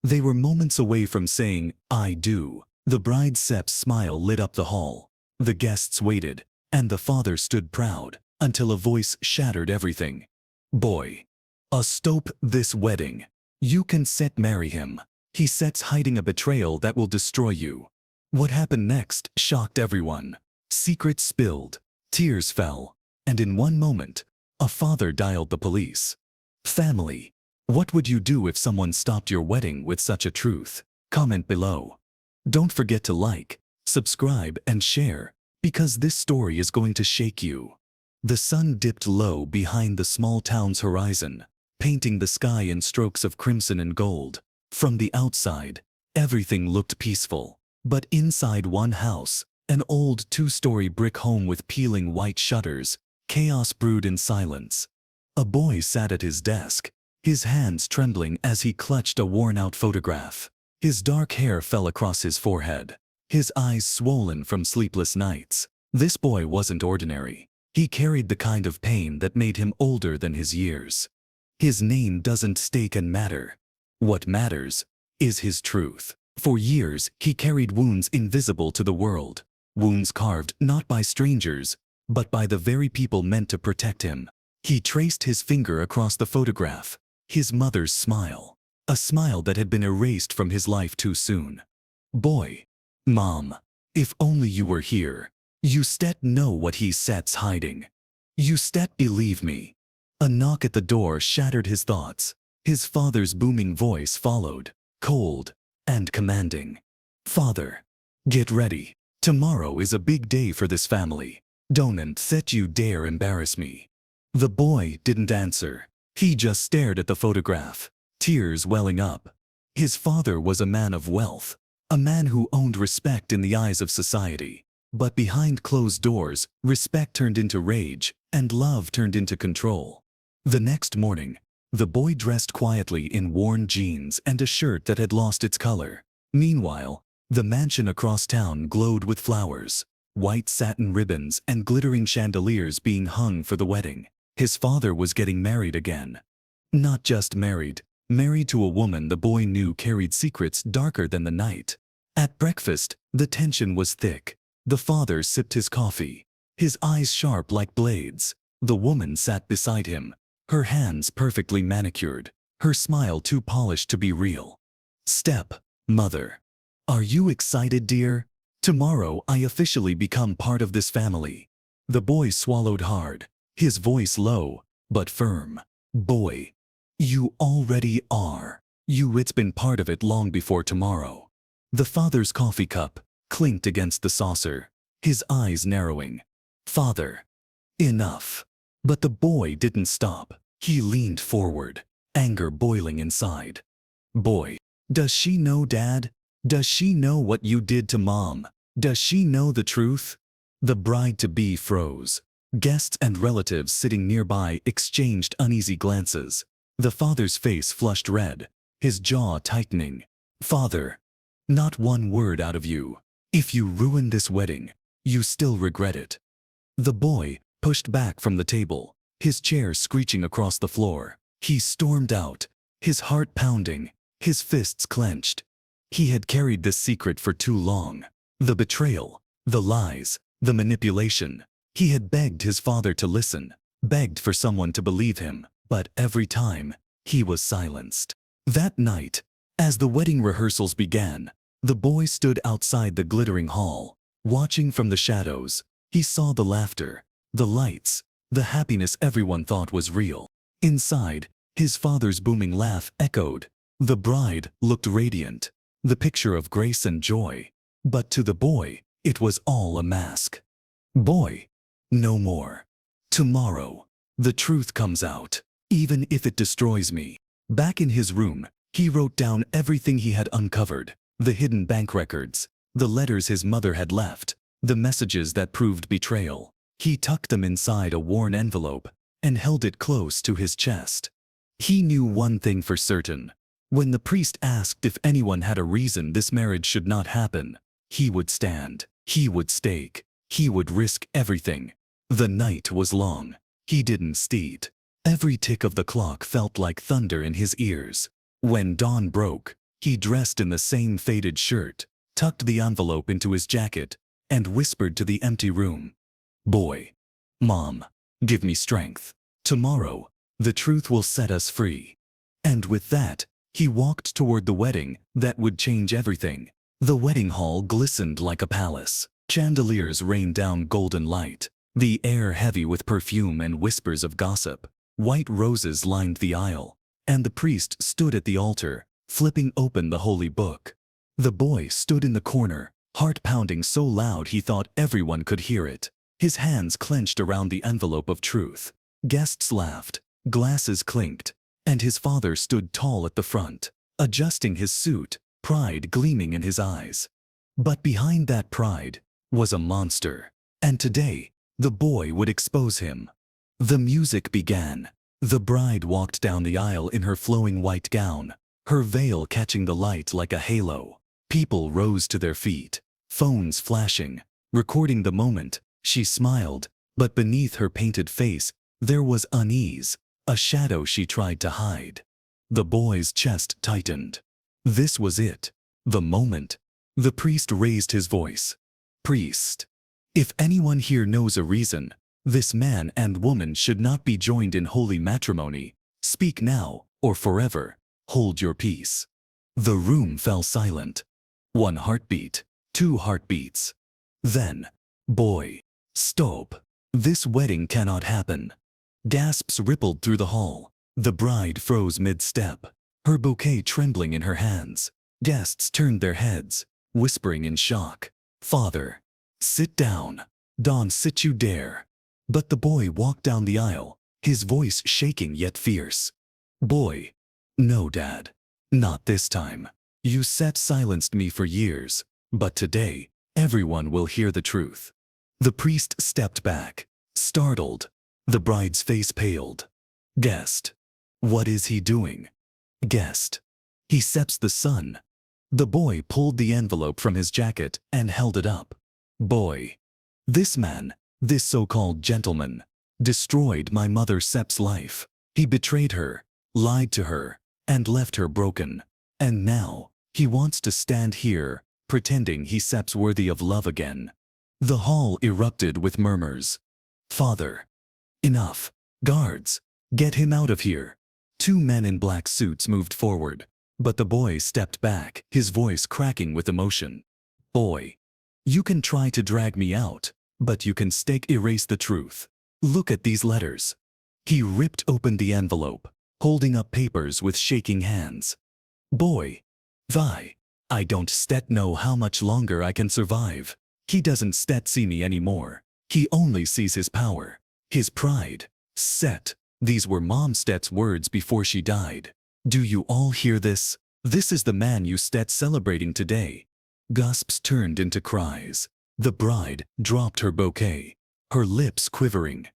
They were moments away from saying, "I do." The bride's smile lit up the hall. The guests waited, and the father stood proud, until a voice shattered everything. "Boy, stop this wedding. You can marry him. He sets hiding a betrayal that will destroy you." What happened next shocked everyone. Secrets spilled, tears fell, and in one moment, a father dialed the police. Family, what would you do if someone stopped your wedding with such a truth? Comment below. Don't forget to like, subscribe, and share, because this story is going to shake you. The sun dipped low behind the small town's horizon, painting the sky in strokes of crimson and gold. From the outside, everything looked peaceful. But inside one house, an old two-story brick home with peeling white shutters, chaos brewed in silence. A boy sat at his desk, his hands trembling as he clutched a worn-out photograph. His dark hair fell across his forehead, his eyes swollen from sleepless nights. This boy wasn't ordinary. He carried the kind of pain that made him older than his years. His name doesn't stake and matter. What matters is his truth. For years, he carried wounds invisible to the world, wounds carved not by strangers, but by the very people meant to protect him. He traced his finger across the photograph, his mother's smile, a smile that had been erased from his life too soon. "Boy, Mom, if only you were here. You know what he sets hiding. You believe me." A knock at the door shattered his thoughts. His father's booming voice followed, cold and commanding. "Father, get ready. Tomorrow is a big day for this family. Don't you dare embarrass me." The boy didn't answer. He just stared at the photograph, tears welling up. His father was a man of wealth, a man who owned respect in the eyes of society. But behind closed doors, respect turned into rage, and love turned into control. The next morning, the boy dressed quietly in worn jeans and a shirt that had lost its color. Meanwhile, the mansion across town glowed with flowers, white satin ribbons and glittering chandeliers being hung for the wedding. His father was getting married again. Not just married to a woman the boy knew carried secrets darker than the night. At breakfast, the tension was thick. The father sipped his coffee, his eyes sharp like blades. The woman sat beside him, her hands perfectly manicured, her smile too polished to be real. "Mother. Are you excited, dear? Tomorrow I officially become part of this family." The boy swallowed hard, his voice low, but firm. "Boy, you already are. It's been part of it long before tomorrow." The father's coffee cup clinked against the saucer, his eyes narrowing. "Father, enough." But the boy didn't stop. He leaned forward, anger boiling inside. "Boy, does she know, Dad? Does she know what you did to Mom? Does she know the truth?" The bride-to-be froze. Guests and relatives sitting nearby exchanged uneasy glances. The father's face flushed red, his jaw tightening. "Father, not one word out of you. If you ruin this wedding, you still regret it." The boy pushed back from the table, his chair screeching across the floor. He stormed out, his heart pounding, his fists clenched. He had carried this secret for too long. The betrayal, the lies, the manipulation. He had begged his father to listen, begged for someone to believe him, but every time, he was silenced. That night, as the wedding rehearsals began, the boy stood outside the glittering hall, watching from the shadows. He saw the laughter, the lights, the happiness everyone thought was real. Inside, his father's booming laugh echoed. The bride looked radiant, the picture of grace and joy. But to the boy, it was all a mask. "Boy, no more. Tomorrow, the truth comes out, even if it destroys me." Back in his room, he wrote down everything he had uncovered, the hidden bank records, the letters his mother had left, the messages that proved betrayal. He tucked them inside a worn envelope and held it close to his chest. He knew one thing for certain. When the priest asked if anyone had a reason this marriage should not happen, he would stand, he would stake, he would risk everything. The night was long. He didn't sleep. Every tick of the clock felt like thunder in his ears. When dawn broke, He dressed in the same faded shirt, tucked the envelope into his jacket, and whispered to the empty room, "Boy, Mom, give me strength. Tomorrow, the truth will set us free." And with that, he walked toward the wedding that would change everything. The wedding hall glistened like a palace. Chandeliers rained down golden light, the air heavy with perfume and whispers of gossip. White roses lined the aisle, and the priest stood at the altar, flipping open the holy book. The boy stood in the corner, heart pounding so loud he thought everyone could hear it. His hands clenched around the envelope of truth. Guests laughed, glasses clinked, and his father stood tall at the front, adjusting his suit, pride gleaming in his eyes. But behind that pride was a monster, and today the boy would expose him. The music began. The bride walked down the aisle in her flowing white gown, her veil catching the light like a halo. People rose to their feet, phones flashing, recording the moment. She smiled, but beneath her painted face there was unease, a shadow she tried to hide. The boy's chest tightened. This was it, the moment. The priest raised his voice. "Priest, if anyone here knows a reason this man and woman should not be joined in holy matrimony, speak now or forever. Hold your peace." The room fell silent. One heartbeat, two heartbeats. Then, "Boy, stop. This wedding cannot happen." Gasps rippled through the hall. The bride froze mid-step, her bouquet trembling in her hands. Guests turned their heads, whispering in shock, "Father, sit down. Don't sit you dare." But the boy walked down the aisle, his voice shaking yet fierce. "Boy, no, Dad. Not this time. You silenced me for years, but today, everyone will hear the truth." The priest stepped back, startled. The bride's face paled. "Guest, what is he doing?" "Guest, he sets the sun." The boy pulled the envelope from his jacket and held it up. "Boy, this man, this so-called gentleman, destroyed my mother Sep's life. He betrayed her, lied to her, and left her broken. And now, he wants to stand here, pretending he's Sep's worthy of love again." The hall erupted with murmurs. "Father, enough. Guards, get him out of here." Two men in black suits moved forward, but the boy stepped back, his voice cracking with emotion. "Boy, you can try to drag me out, but you can erase the truth. Look at these letters." He ripped open the envelope, holding up papers with shaking hands. "Boy, I don't know how much longer I can survive. He doesn't see me anymore. He only sees his power, his pride. Set, these were Mom Stet's words before she died. Do you all hear this? This is the man you celebrating today." Gasps turned into cries. The bride dropped her bouquet, her lips quivering.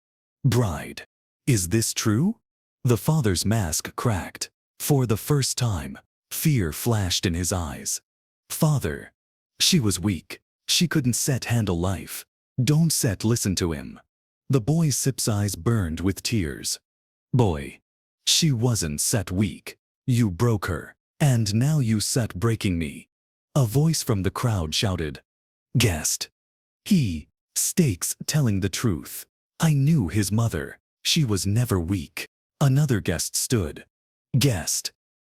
"Bride, is this true?" The father's mask cracked. For the first time, fear flashed in his eyes. "Father." She was weak. She couldn't handle life. "Don't listen to him." The boy's eyes burned with tears. "Boy, she wasn't weak. You broke her, and now you breaking me." A voice from the crowd shouted, "Guest. He, Stakes telling the truth. I knew his mother. She was never weak." Another guest stood. "Guest.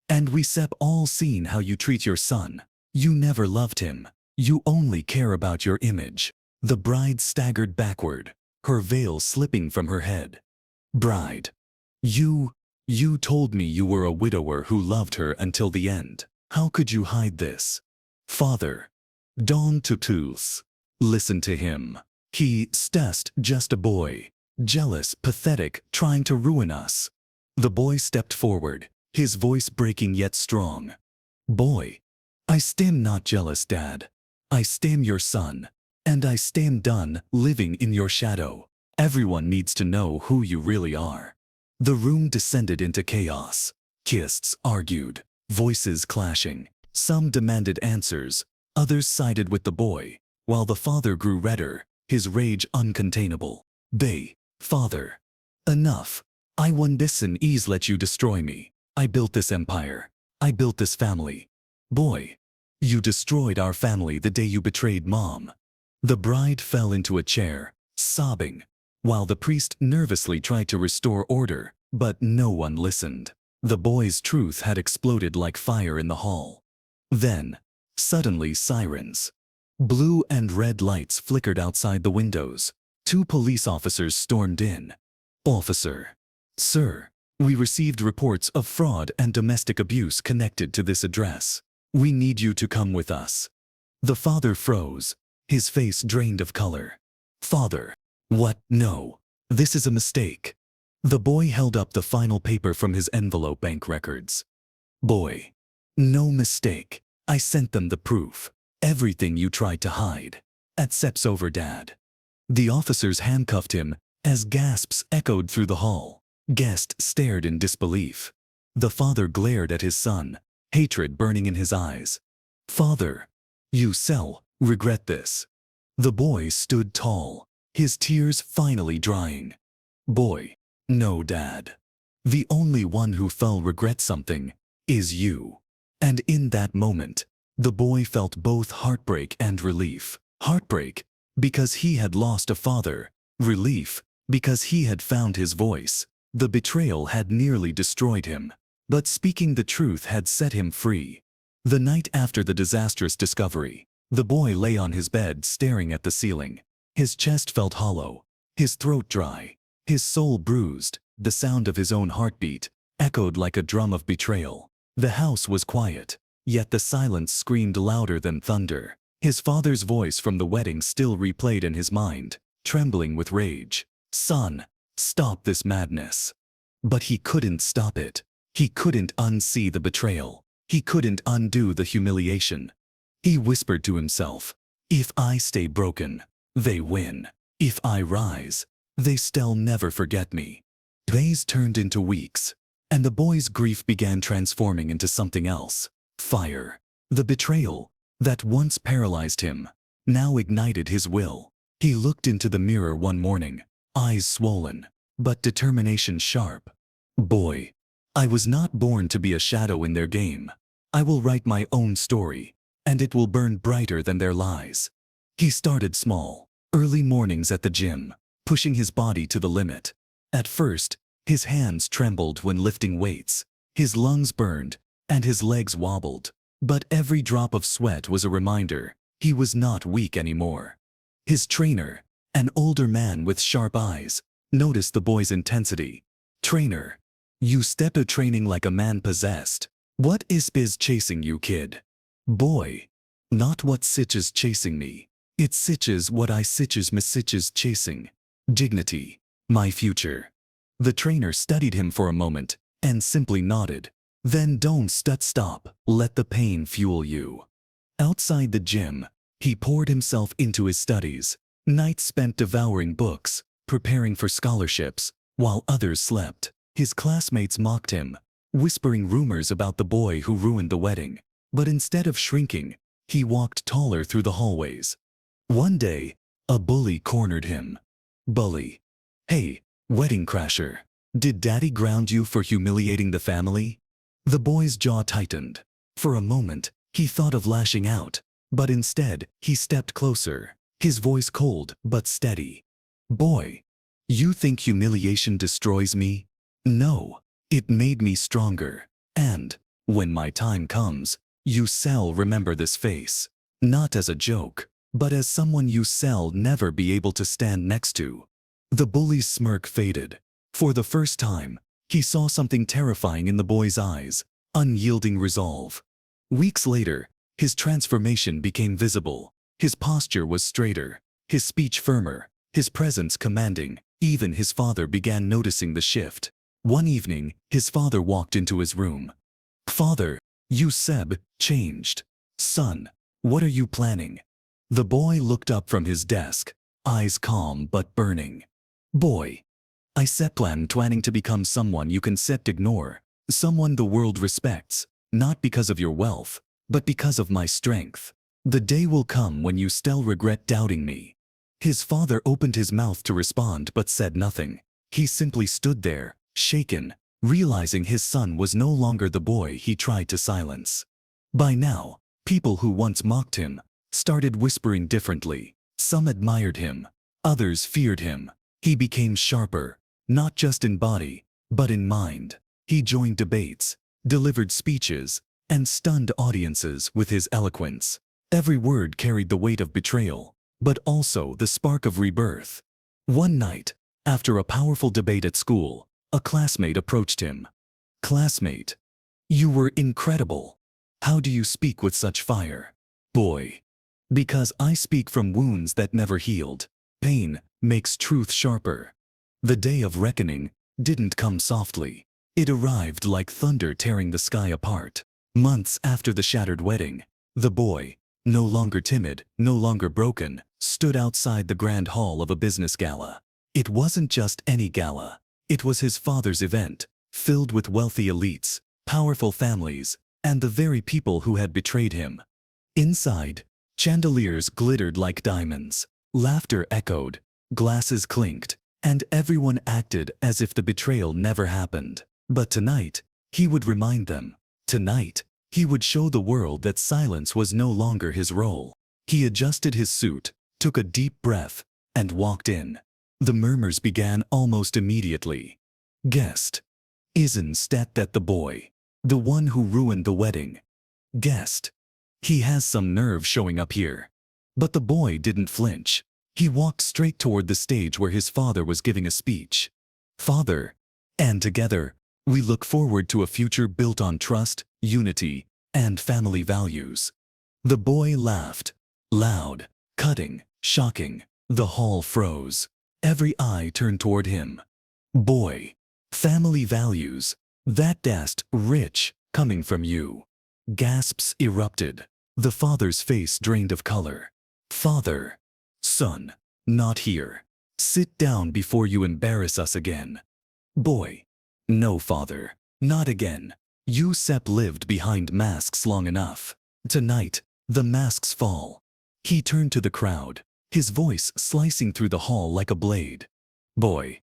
And we all seen how you treat your son. You never loved him. You only care about your image." The bride staggered backward, her veil slipping from her head. "Bride. You told me you were a widower who loved her until the end. How could you hide this?" "Father. Don't tutus. Listen to him. He's just a boy. Jealous, pathetic, trying to ruin us." The boy stepped forward, his voice breaking yet strong. "Boy, I stam not jealous, Dad. I stam your son, and I stam done living in your shadow. Everyone needs to know who you really are." The room descended into chaos. Kists argued, voices clashing. Some demanded answers, others sided with the boy, while the father grew redder, his rage uncontainable. "Father. Enough. I won this and let you destroy me. I built this empire. I built this family. Boy, you destroyed our family the day you betrayed Mom. The bride fell into a chair, sobbing, while the priest nervously tried to restore order, but no one listened. The boy's truth had exploded like fire in the hall. Then, suddenly sirens. Blue and red lights flickered outside the windows. 2 police officers stormed in. Officer. Sir, we received reports of fraud and domestic abuse connected to this address. We need you to come with us. The father froze, his face drained of color. Father. What? No. This is a mistake. The boy held up the final paper from his envelope. Bank records. Boy. No mistake. I sent them the proof. Everything you tried to hide. Accepts over, Dad. The officers handcuffed him as gasps echoed through the hall. Guest stared in disbelief. The father glared at his son, hatred burning in his eyes. Father. You regret this. The boy stood tall, his tears finally drying. Boy. No, Dad. The only one who regret something is you. And in that moment, the boy felt both heartbreak and relief. Heartbreak, because he had lost a father. Relief, because he had found his voice. The betrayal had nearly destroyed him, but speaking the truth had set him free. The night after the disastrous discovery, the boy lay on his bed staring at the ceiling. His chest felt hollow, his throat dry, his soul bruised. The sound of his own heartbeat echoed like a drum of betrayal. The house was quiet, yet the silence screamed louder than thunder. His father's voice from the wedding still replayed in his mind, trembling with rage. Son, stop this madness. But he couldn't stop it. He couldn't unsee the betrayal. He couldn't undo the humiliation. He whispered to himself, if I stay broken, they win. If I rise, they still never forget me. Days turned into weeks, and the boy's grief began transforming into something else. Fire. The betrayal, that once paralyzed him, now ignited his will. He looked into the mirror one morning, eyes swollen, but determination sharp. Boy, I was not born to be a shadow in their game. I will write my own story, and it will burn brighter than their lies. He started small, early mornings at the gym, pushing his body to the limit. At first, his hands trembled when lifting weights, his lungs burned, and his legs wobbled. But every drop of sweat was a reminder he was not weak anymore. His trainer, an older man with sharp eyes, noticed the boy's intensity. Trainer, you step to training like a man possessed. What is chasing you, kid? Boy, not what sitches chasing me. It sitches what I sitches me sitches chasing. Dignity, my future. The trainer studied him for a moment and simply nodded. Then don't stop, let the pain fuel you. Outside the gym, he poured himself into his studies. Nights spent devouring books, preparing for scholarships, while others slept. His classmates mocked him, whispering rumors about the boy who ruined the wedding. But instead of shrinking, he walked taller through the hallways. One day, a bully cornered him. Bully. Hey, wedding crasher. Did Daddy ground you for humiliating the family? The boy's jaw tightened. For a moment, he thought of lashing out, but instead, he stepped closer, his voice cold but steady. Boy, you think humiliation destroys me? No, it made me stronger. And, when my time comes, you shall remember this face. Not as a joke, but as someone you shall never be able to stand next to. The bully's smirk faded. For the first time, he saw something terrifying in the boy's eyes, unyielding resolve. Weeks later, his transformation became visible. His posture was straighter, his speech firmer, his presence commanding. Even his father began noticing the shift. One evening, his father walked into his room. Father, you changed. Son, what are you planning? The boy looked up from his desk, eyes calm but burning. Boy, I planning to become someone you can ignore, someone the world respects, not because of your wealth, but because of my strength. The day will come when you still regret doubting me. His father opened his mouth to respond but said nothing. He simply stood there, shaken, realizing his son was no longer the boy he tried to silence. By now, people who once mocked him started whispering differently. Some admired him, others feared him. He became sharper, not just in body, but in mind. He joined debates, delivered speeches, and stunned audiences with his eloquence. Every word carried the weight of betrayal, but also the spark of rebirth. One night, after a powerful debate at school, a classmate approached him. "Classmate, you were incredible. How do you speak with such fire?" "Boy, because I speak from wounds that never healed. Pain makes truth sharper." The day of reckoning didn't come softly. It arrived like thunder tearing the sky apart. Months after the shattered wedding, the boy, no longer timid, no longer broken, stood outside the grand hall of a business gala. It wasn't just any gala. It was his father's event, filled with wealthy elites, powerful families, and the very people who had betrayed him. Inside, chandeliers glittered like diamonds, laughter echoed, glasses clinked, and everyone acted as if the betrayal never happened. But tonight, he would remind them. Tonight, he would show the world that silence was no longer his role. He adjusted his suit, took a deep breath, and walked in. The murmurs began almost immediately. "Guest. Isn't that the boy? The one who ruined the wedding? Guest. He has some nerve showing up here." But the boy didn't flinch. He walked straight toward the stage where his father was giving a speech. "Father, and together, we look forward to a future built on trust, unity, and family values." The boy laughed. Loud, cutting, shocking. The hall froze. Every eye turned toward him. "Boy, family values? That's rich, coming from you." Gasps erupted. The father's face drained of color. "Father. Son, not here. Sit down before you embarrass us again." "Boy. No, father, not again. Yusep lived behind masks long enough. Tonight, the masks fall." He turned to the crowd, his voice slicing through the hall like a blade. "Boy,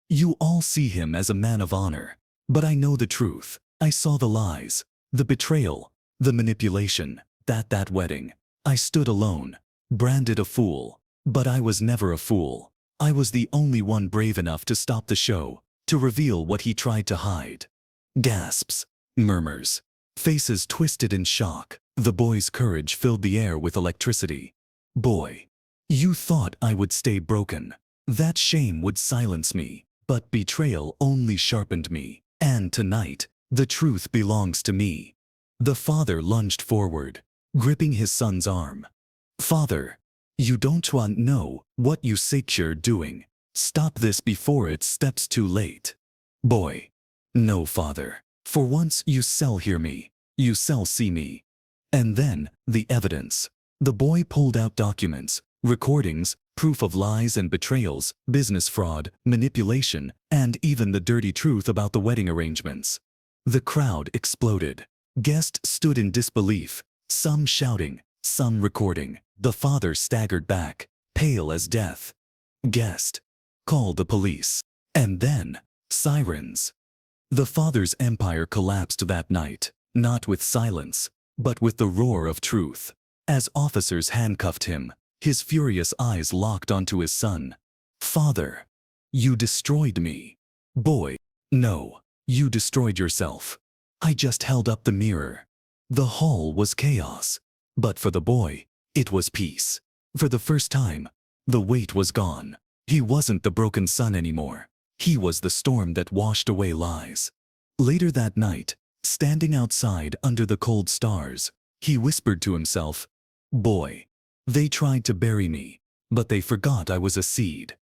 you all see him as a man of honor. But I know the truth. I saw the lies, the betrayal, the manipulation. That wedding. I stood alone, branded a fool. But I was never a fool. I was the only one brave enough to stop the show, to reveal what he tried to hide." Gasps, murmurs, faces twisted in shock. The boy's courage filled the air with electricity. "Boy, you thought I would stay broken. That shame would silence me, but betrayal only sharpened me. And tonight, the truth belongs to me." The father lunged forward, gripping his son's arm. "Father, you don't want know what you you're doing. Stop this before it steps too late." "Boy. No, father. For once you hear me. You see me." And then, the evidence. The boy pulled out documents, recordings, proof of lies and betrayals, business fraud, manipulation, and even the dirty truth about the wedding arrangements. The crowd exploded. Guests stood in disbelief, some shouting, some recording. The father staggered back, pale as death. "Guest. Call the police." And then, sirens. The father's empire collapsed that night, not with silence, but with the roar of truth. As officers handcuffed him, his furious eyes locked onto his son. "Father, you destroyed me." "Boy, no, you destroyed yourself. I just held up the mirror." The hall was chaos, but for the boy, it was peace. For the first time, the weight was gone. He wasn't the broken son anymore. He was the storm that washed away lies. Later that night, standing outside under the cold stars, he whispered to himself, "Boy, they tried to bury me, but they forgot I was a seed.